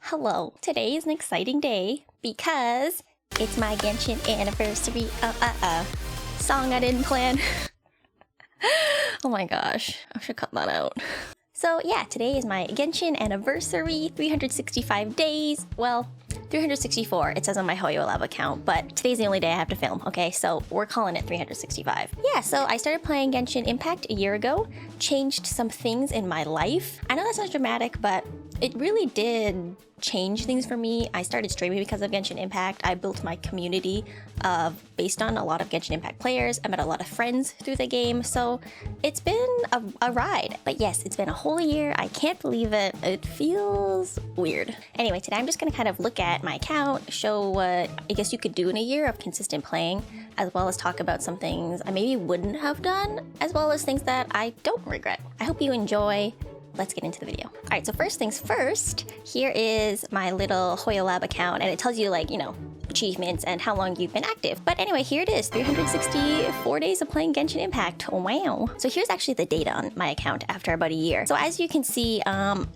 Hello, today is an exciting day because it's my Genshin anniversary. Song I didn't plan. Oh my gosh, I should cut that out. So yeah, today is my Genshin anniversary, 365 days. Well, 364, it says on my Hoyo Lab account, but today's the only day I have to film, okay? So we're calling it 365. Yeah, so I started playing Genshin Impact a year ago, changed some things in my life. I know that sounds dramatic, but it really did change things for me. I started streaming because of Genshin Impact. I built my community based on a lot of Genshin Impact players. I met a lot of friends through the game, so it's been a ride. But yes, it's been a whole year. I can't believe it. It feels weird. Anyway, today I'm just gonna kind of look at my account, show what I guess you could do in a year of consistent playing, as well as talk about some things I maybe wouldn't have done, as well as things that I don't regret. I hope you enjoy. Let's get into the video. All right, so first things first, here is my little Hoyo Lab account, and it tells you, like, you know, achievements and how long you've been active. But anyway, here it is, 364 days of playing Genshin Impact. Oh, wow. So here's actually the data on my account after about a year. So as you can see, not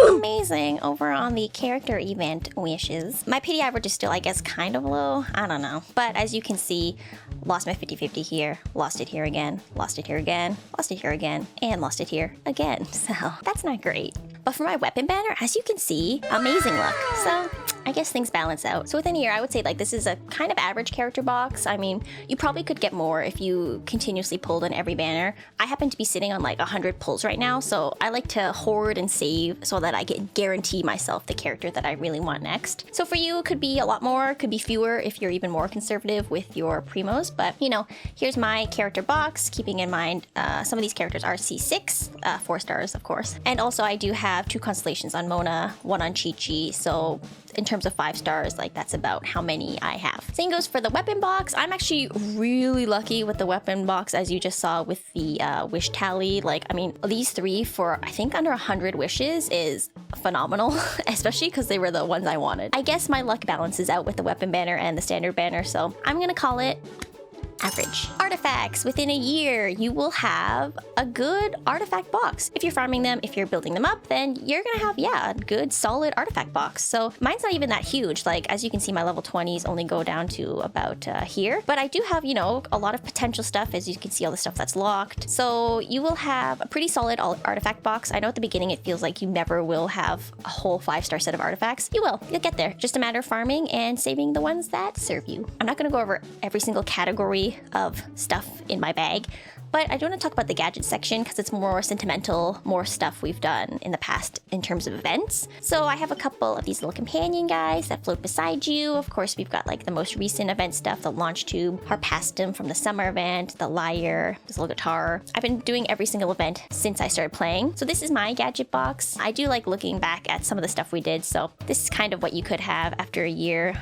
amazing over on the character event wishes. My pity average is still, I guess, kind of low. I don't know. But as you can see, lost my 50-50 here, lost it here again, lost it here again, lost it here again, and lost it here again. So that's not great. But for my weapon banner, as you can see, amazing luck. So I guess things balance out. So within a year, I would say, like, this is a kind of average character box. I mean, you probably could get more if you continuously pulled on every banner. I happen to be sitting on like 100 pulls right now, so I like to hoard and save so that I can guarantee myself the character that I really want next. So for you, it could be a lot more, could be fewer if you're even more conservative with your primos. But, you know, here's my character box, keeping in mind some of these characters are C6, 4 stars, of course. And also I do have 2 constellations on Mona, 1 on Chi-Chi, so in terms of 5 stars, like, that's about how many I have. Same goes for the weapon box. I'm actually really lucky with the weapon box, as you just saw with the wish tally. Like, I mean, these 3 for, I think, under 100 wishes is phenomenal, especially because they were the ones I wanted. I guess my luck balances out with the weapon banner and the standard banner, so I'm gonna call it average. Artifacts. Within a year, you will have a good artifact box. If you're farming them, if you're building them up, then you're gonna have, yeah, a good solid artifact box. So mine's not even that huge. Like, as you can see, my level 20s only go down to about here. But I do have, you know, a lot of potential stuff, as you can see all the stuff that's locked. So you will have a pretty solid artifact box. I know at the beginning it feels like you never will have a whole 5-star set of artifacts. You will. You'll get there. Just a matter of farming and saving the ones that serve you. I'm not gonna go over every single category of stuff in my bag, but I do want to talk about the gadget section because it's more sentimental, more stuff we've done in the past in terms of events. So I have a couple of these little companion guys that float beside you. Of course, we've got like the most recent event stuff, the launch tube, Harpastum from the summer event, the lyre, this little guitar. I've been doing every single event since I started playing. So this is my gadget box. I do like looking back at some of the stuff we did. So this is kind of what you could have after a year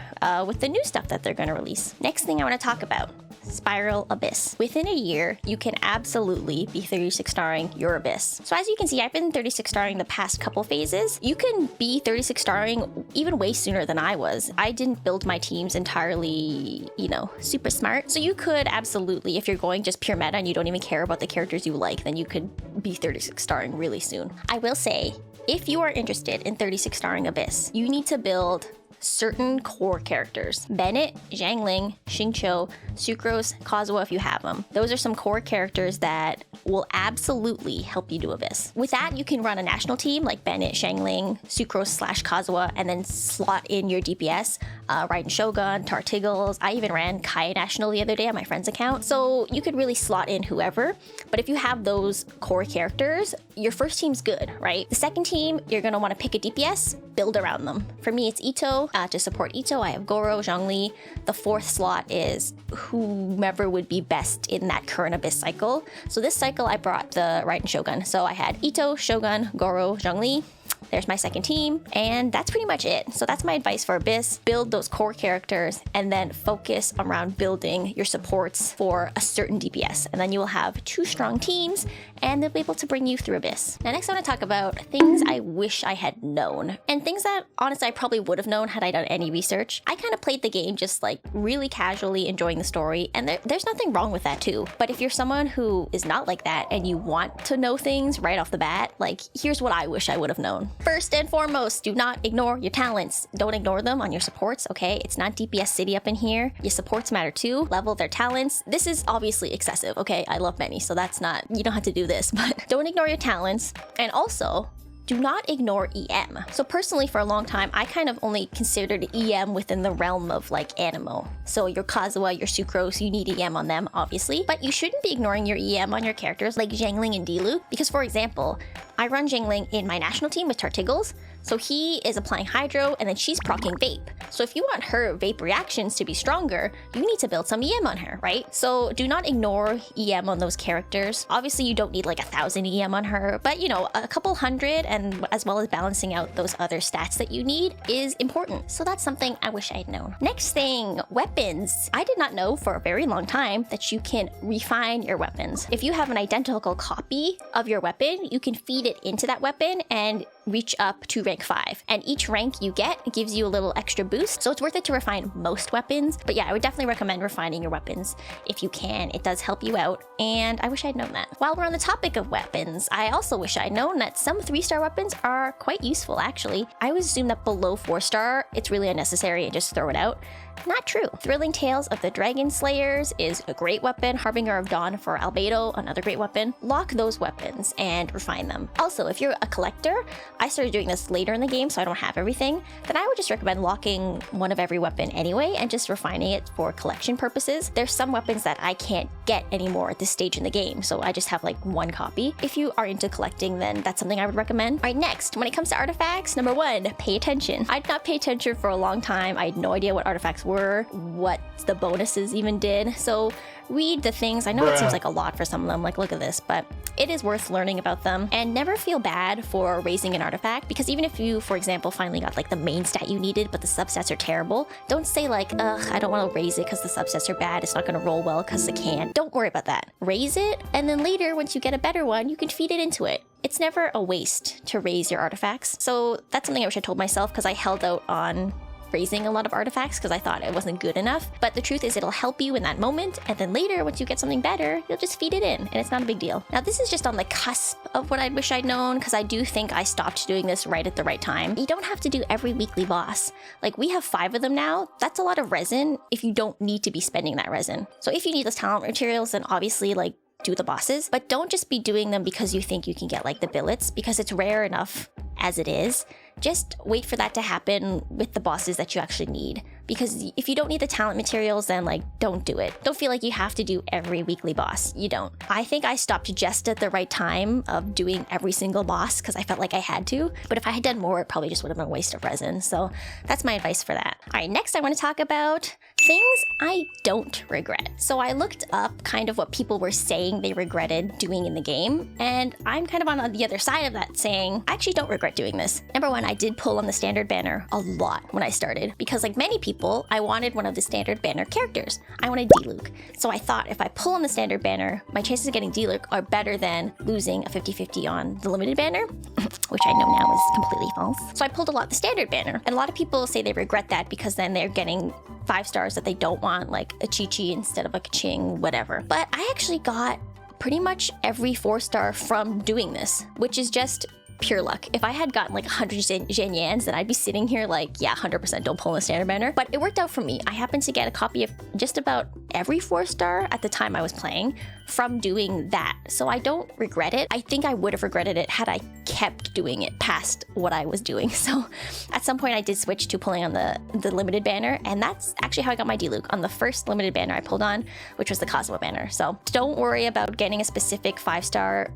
with the new stuff that they're going to release. Next thing I want to talk about, Spiral Abyss. Within a year, you can absolutely be 36 starring your Abyss. So as you can see, I've been 36 starring the past couple phases. You can be 36 starring even way sooner than I was. I didn't build my teams entirely, you know, super smart. So you could absolutely, if you're going just pure meta and you don't even care about the characters you like, then you could be 36 starring really soon. I will say, if you are interested in 36 starring Abyss, you need to build certain core characters. Bennett, Zhangling, Xingqiu, Sucrose, Kazuha if you have them. Those are some core characters that will absolutely help you do Abyss. With that, you can run a national team like Bennett, Zhangling, Sucrose / Kazuha, and then slot in your DPS, Raiden Shogun, Tartiggles. I even ran Kai National the other day on my friend's account. So you could really slot in whoever, but if you have those core characters, your first team's good, right? The second team, you're gonna wanna pick a DPS, build around them. For me, it's Ito. To support Ito, I have Goro, Zhongli. The 4th slot is whomever would be best in that current Abyss cycle. So this cycle, I brought the Raiden Shogun. So I had Ito, Shogun, Goro, Zhongli. There's my second team, and that's pretty much it. So that's my advice for Abyss. Build those core characters and then focus around building your supports for a certain DPS. And then you will have 2 strong teams and they'll be able to bring you through Abyss. Now next I want to talk about things I wish I had known and things that honestly I probably would have known had I done any research. I kind of played the game just like really casually enjoying the story, and there's nothing wrong with that too. But if you're someone who is not like that and you want to know things right off the bat, like here's what I wish I would have known. First and foremost, do not ignore your talents. Don't ignore them on your supports, okay? It's not DPS City up in here. Your supports matter too. Level their talents. This is obviously excessive, okay? I love many, so that's not, you don't have to do this, but don't ignore your talents. And also, do not ignore EM. So personally, for a long time, I kind of only considered EM within the realm of like Anemo. So your Kazuha, your Sucrose, you need EM on them, obviously. But you shouldn't be ignoring your EM on your characters like Zhangling and Diluc. Because for example, I run Zhangling in my national team with Tartiggles. So he is applying Hydro and then she's proccing Vape. So if you want her Vape reactions to be stronger, you need to build some EM on her, right? So do not ignore EM on those characters. Obviously you don't need like 1,000 EM on her, but you know, a couple hundred, and as well as balancing out those other stats that you need is important. So that's something I wish I'd known. Next thing, weapons. I did not know for a very long time that you can refine your weapons. If you have an identical copy of your weapon, you can feed it into that weapon and reach up to rank 5. And each rank you get gives you a little extra boost. So it's worth it to refine most weapons. But yeah, I would definitely recommend refining your weapons if you can. It does help you out. And I wish I'd known that. While we're on the topic of weapons, I also wish I'd known that some 3-star weapons are quite useful, actually. I always assume that below 4-star, it's really unnecessary and just throw it out. Not true. Thrilling Tales of the Dragon Slayers is a great weapon. Harbinger of Dawn for Albedo, another great weapon. Lock those weapons and refine them. Also, if you're a collector, I started doing this later in the game, so I don't have everything, then I would just recommend locking one of every weapon anyway and just refining it for collection purposes. There's some weapons that I can't get anymore at this stage in the game, so I just have like one copy. If you are into collecting, then that's something I would recommend. All right, next, when it comes to artifacts, number 1, pay attention. I did not pay attention for a long time. I had no idea what artifacts were, what the bonuses even did. So read the things. I know it seems like a lot for some of them, like look at this, but it is worth learning about them. And never feel bad for raising an artifact, because even if you, for example, finally got like the main stat you needed, but the substats are terrible, don't say like, ugh, I don't want to raise it because the substats are bad. It's not going to roll well because it can't. Don't worry about that. Raise it, and then later, once you get a better one, you can feed it into it. It's never a waste to raise your artifacts. So that's something I wish I told myself, because I held out on raising a lot of artifacts because I thought it wasn't good enough. But the truth is it'll help you in that moment, and then later once you get something better, you'll just feed it in and it's not a big deal. Now this is just on the cusp of what I wish I'd known, because I do think I stopped doing this right at the right time. You don't have to do every weekly boss. Like we have 5 of them now. That's a lot of resin if you don't need to be spending that resin. So if you need those talent materials, then obviously like do the bosses, but don't just be doing them because you think you can get like the billets, because it's rare enough as it is. Just wait for that to happen with the bosses that you actually need. Because if you don't need the talent materials, then like, don't do it. Don't feel like you have to do every weekly boss. You don't. I think I stopped just at the right time of doing every single boss because I felt like I had to. But if I had done more, it probably just would have been a waste of resin. So that's my advice for that. All right, next I want to talk about things I don't regret. So I looked up kind of what people were saying they regretted doing in the game. And I'm kind of on the other side of that, saying, I actually don't regret doing this. Number 1, I did pull on the standard banner a lot when I started, because like many people, I wanted one of the standard banner characters. I wanted Diluc. So I thought if I pull on the standard banner, my chances of getting Diluc are better than losing a 50-50 on the limited banner, which I know now is completely false. So I pulled a lot the standard banner. And a lot of people say they regret that because then they're getting 5 stars that they don't want, like a Chi-Chi instead of a Ka-Ching, whatever. But I actually got pretty much every 4-star from doing this, which is just pure luck. If I had gotten like 100 Zhenyans, then I'd be sitting here like, yeah, 100% don't pull in the standard banner. But it worked out for me. I happened to get a copy of just about every 4-star at the time I was playing from doing that. So I don't regret it. I think I would have regretted it had I kept doing it past what I was doing. So at some point I did switch to pulling on the limited banner, and that's actually how I got my Diluc, on the first limited banner I pulled on, which was the Kazuha banner. So don't worry about getting a specific 5-star.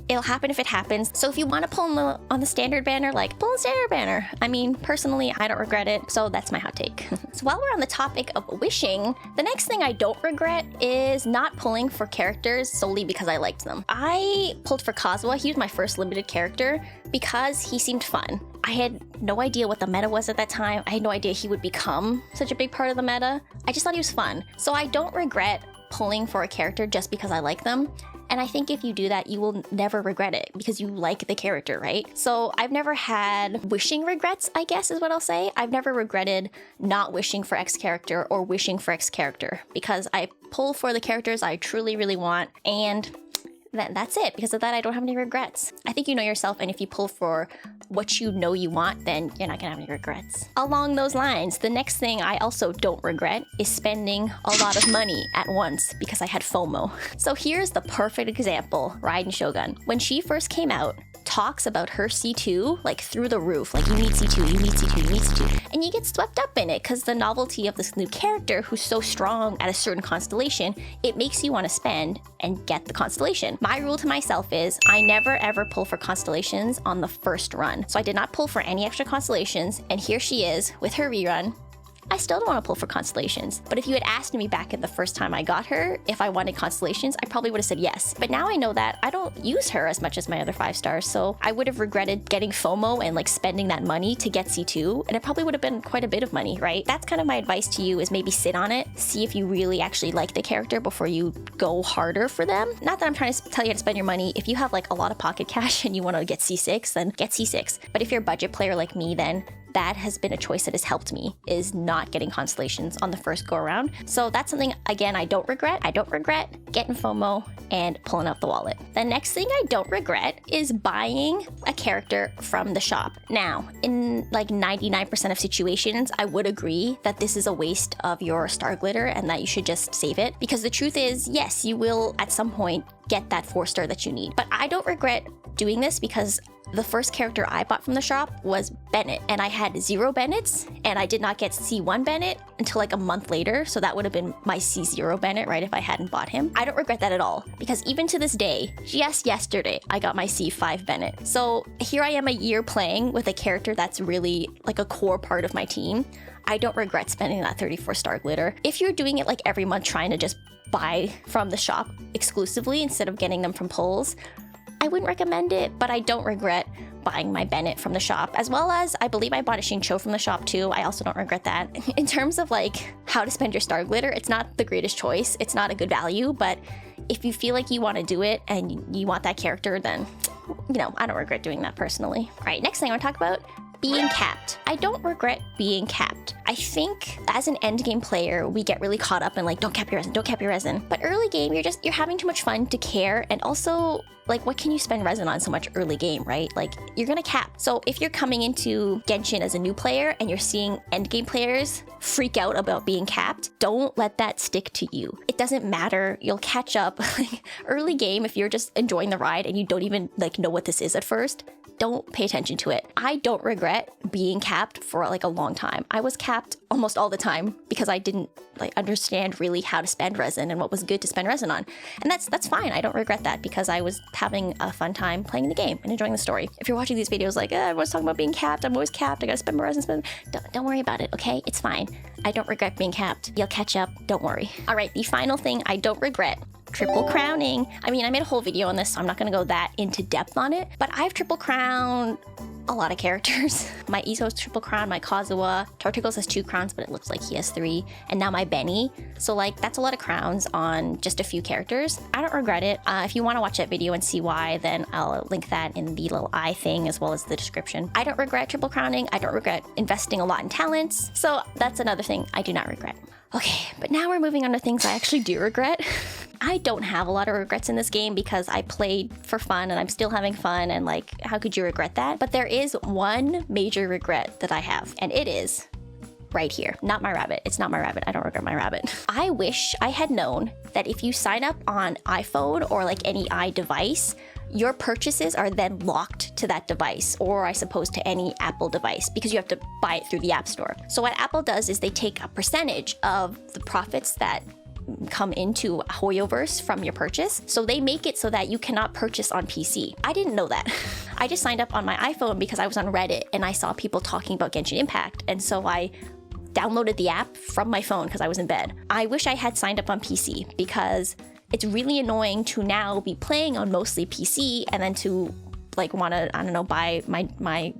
It'll happen if it happens. So if you want to pull on the standard banner, like pull the standard banner. I mean, personally, I don't regret it. So that's my hot take. So while we're on the topic of wishing, the next thing I don't regret is not pulling for characters solely because I liked them. I pulled for Kazuha. He was my first limited character because he seemed fun. I had no idea what the meta was at that time. I had no idea he would become such a big part of the meta. I just thought he was fun. So I don't regret pulling for a character just because I like them. And I think if you do that, you will never regret it because you like the character, right? So I've never had wishing regrets, I guess is what I'll say. I've never regretted not wishing for X character or wishing for X character because I pull for the characters I truly, really want. And then that's it. Because of that, I don't have any regrets. I think you know yourself, and if you pull for what you know you want, then you're not gonna have any regrets. Along those lines, the next thing I also don't regret is spending a lot of money at once because I had FOMO. So here's the perfect example, Raiden Shogun. When she first came out, talks about her C2 like through the roof, like you need C2, you need C2, you need C2, and you get swept up in it because the novelty of this new character who's so strong at a certain constellation, it makes you want to spend and get the constellation. My rule to myself is I never ever pull for constellations on the first run. So I did not pull for any extra constellations, and here she is with her rerun. I still don't want to pull for constellations. But if you had asked me back in the first time I got her if I wanted constellations, I probably would have said yes. But now I know that I don't use her as much as my other 5 stars, so I would have regretted getting FOMO and like spending that money to get C2, and it probably would have been quite a bit of money, right? That's kind of my advice to you, is maybe sit on it, see if you really actually like the character before you go harder for them. Not that I'm trying to tell you how to spend your money. If you have like a lot of pocket cash and you want to get C6, then get C6. But if you're a budget player like me, then that has been a choice that has helped me, is not getting constellations on the first go around. So that's something, again, I don't regret. I don't regret getting FOMO and pulling out the wallet. The next thing I don't regret is buying a character from the shop. Now, in like 99% of situations, I would agree that this is a waste of your star glitter and that you should just save it. Because the truth is, yes, you will at some point get that 4-star that you need. But I don't regret doing this because the first character I bought from the shop was Bennett, and I had 0 Bennetts, and I did not get C1 Bennett until like a month later, so that would have been my C0 Bennett, right, if I hadn't bought him. I don't regret that at all, because even to this day, just yesterday, I got my C5 Bennett. So here I am a year playing with a character that's really like a core part of my team. I don't regret spending that 34-star glitter. If you're doing it like every month trying to just buy from the shop exclusively instead of getting them from pulls, I wouldn't recommend it, but I don't regret buying my Bennett from the shop, as well as I believe I bought a Xingqiu from the shop too. I also don't regret that. In terms of like how to spend your star glitter, it's not the greatest choice. It's not a good value, but if you feel like you want to do it and you want that character, then, you know, I don't regret doing that personally. All right, next thing I want to talk about, being capped. I don't regret being capped. I think as an end game player, we get really caught up in like, don't cap your resin, don't cap your resin. But early game, you're having too much fun to care. And also, like, what can you spend resin on so much early game, right? Like, you're gonna cap. So if you're coming into Genshin as a new player and you're seeing end game players freak out about being capped, don't let that stick to you. It doesn't matter. You'll catch up. Early game, if you're just enjoying the ride and you don't even like know what this is at first, don't pay attention to it. I don't regret being capped for like a long time. I was capped almost all the time because I didn't like understand really how to spend resin and what was good to spend resin on. And that's fine. I don't regret that because I was having a fun time playing the game and enjoying the story. If you're watching these videos like, everyone's talking about being capped, I'm always capped, I gotta spend my resin, don't worry about it, okay? It's fine. I don't regret being capped. You'll catch up, don't worry. All right, the final thing I don't regret, triple crowning. I mean, I made a whole video on this, so I'm not gonna go that into depth on it, but I've triple crowned a lot of characters. My Iso's triple crown, my Kazuha. Torticos has 2 crowns, but it looks like he has 3. And now my Benny. So like, that's a lot of crowns on just a few characters. I don't regret it. If you wanna watch that video and see why, then I'll link that in the little eye thing as well as the description. I don't regret triple crowning. I don't regret investing a lot in talents. So that's another thing I do not regret. Okay, but now we're moving on to things I actually do regret. I don't have a lot of regrets in this game because I played for fun and I'm still having fun, and like, how could you regret that? But there is one major regret that I have, and it is right here. Not my rabbit. It's not my rabbit. I don't regret my rabbit. I wish I had known that if you sign up on iPhone or like any iDevice, your purchases are then locked to that device, or I suppose to any Apple device, because you have to buy it through the App Store. So what Apple does is they take a percentage of the profits that come into Hoyoverse from your purchase. So they make it so that you cannot purchase on PC. I didn't know that. I just signed up on my iPhone because I was on Reddit and I saw people talking about Genshin Impact. And so I downloaded the app from my phone because I was in bed. I wish I had signed up on PC because it's really annoying to now be playing on mostly PC and then to like want to, I don't know, buy my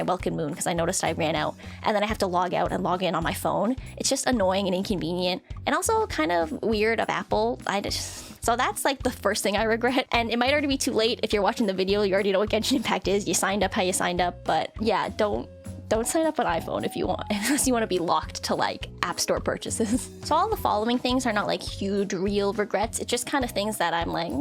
Welcome Moon because I noticed I ran out, and then I have to log out and log in on my phone. It's just annoying and inconvenient, and also kind of weird of Apple. So that's like the first thing I regret, and it might already be too late. If you're watching the video, you already know what Genshin Impact is. You signed up how you signed up, but yeah, don't don't sign up on iPhone if you want, unless you want to be locked to like App Store purchases. So all the following things are not like huge real regrets. It's just kind of things that I'm like,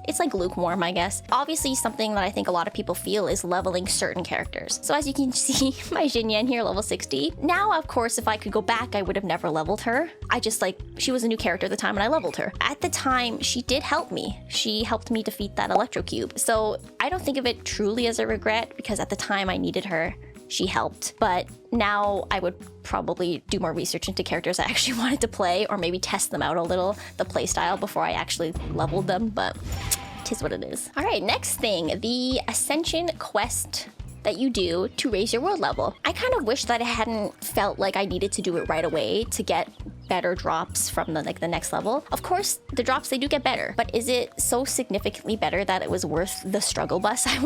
it's like lukewarm, I guess. Obviously, something that I think a lot of people feel is leveling certain characters. So as you can see, my Jin Yan here, level 60. Now, of course, if I could go back, I would have never leveled her. I just like, she was a new character at the time and I leveled her. At the time, she did help me. She helped me defeat that Electro Cube. So I don't think of it truly as a regret because at the time I needed her. She helped, but now I would probably do more research into characters I actually wanted to play, or maybe test them out a little, the playstyle, before I actually leveled them, but it is what it is. All right, next thing, the Ascension quest that you do to raise your world level. I kind of wish that I hadn't felt like I needed to do it right away to get better drops from the next level. Of course, the drops, they do get better, but is it so significantly better that it was worth the struggle bus I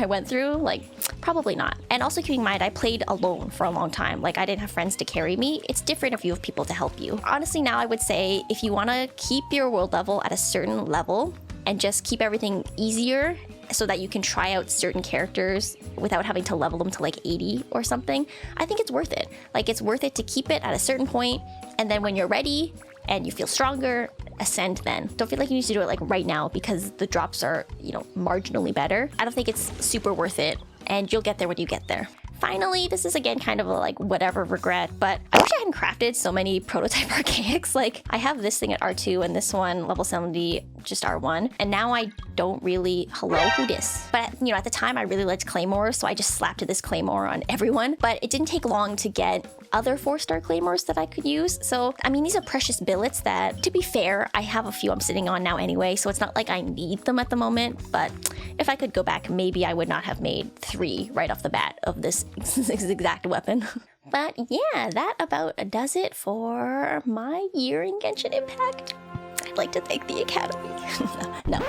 went through? Like, probably not. And also keeping in mind, I played alone for a long time. Like, I didn't have friends to carry me. It's different if you have people to help you. Honestly, now I would say if you want to keep your world level at a certain level and just keep everything easier so that you can try out certain characters without having to level them to like 80 or something, I think it's worth it. Like, it's worth it to keep it at a certain point, and then when you're ready and you feel stronger, ascend then. Don't feel like you need to do it like right now because the drops are, you know, marginally better. I don't think it's super worth it, and you'll get there when you get there. Finally, this is again kind of a like whatever regret, but I wish I hadn't crafted so many prototype archaics. Like, I have this thing at R2 and this one level 70 just R1, and now I don't really, hello, who dis? But you know, at the time I really liked Claymore, so I just slapped this Claymore on everyone, but it didn't take long to get other 4-star Claymores that I could use. So, I mean, these are precious billets that, to be fair, I have a few I'm sitting on now anyway, so it's not like I need them at the moment, but if I could go back, maybe I would not have made 3 right off the bat of this exact weapon. But yeah, that about does it for my year in Genshin Impact. I'd like to thank the Academy. No.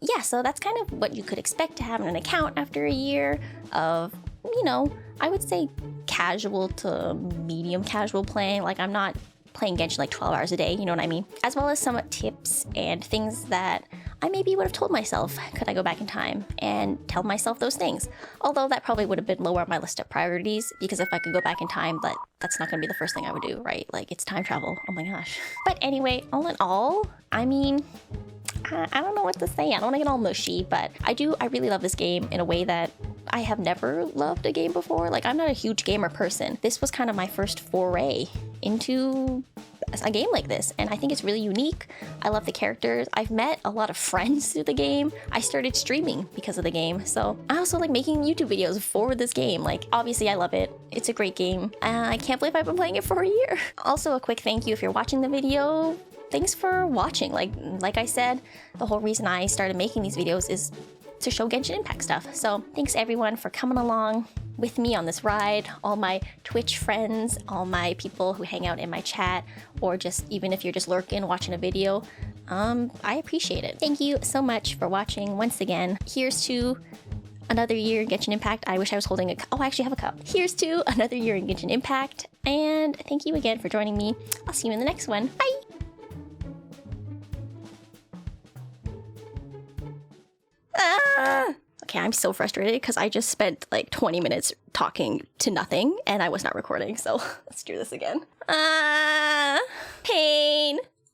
Yeah, so that's kind of what you could expect to have in an account after a year of, you know, I would say casual to medium casual playing. Like, I'm not playing Genshin like 12 hours a day, you know what I mean? As well as some tips and things that I maybe would have told myself could I go back in time and tell myself those things. Although that probably would have been lower on my list of priorities, because if I could go back in time, that's not going to be the first thing I would do, right? Like, it's time travel. Oh my gosh. But anyway, all in all, I mean, I don't know what to say. I don't want to get all mushy, but I really love this game in a way that I have never loved a game before. Like, I'm not a huge gamer person. This was kind of my first foray into a game like this, and I think it's really unique. I love the characters. I've met a lot of friends through the game. I started streaming because of the game, so I also like making YouTube videos for this game. Like, obviously I love it. It's a great game. I can't believe I've been playing it for a year. Also, a quick thank you if you're watching the video. Thanks for watching. Like I said, the whole reason I started making these videos is to show Genshin Impact stuff. So thanks everyone for coming along with me on this ride, all my Twitch friends, all my people who hang out in my chat, or just even if you're just lurking watching a video, I appreciate it. Thank you so much for watching once again. Here's to another year in Genshin Impact. I wish I was holding a cup. Oh, I actually have a cup. Here's to another year in Genshin Impact, and thank you again for joining me. I'll see you in the next one. Bye! Okay, I'm so frustrated because I just spent like 20 minutes talking to nothing and I was not recording, so let's do this again. Pain.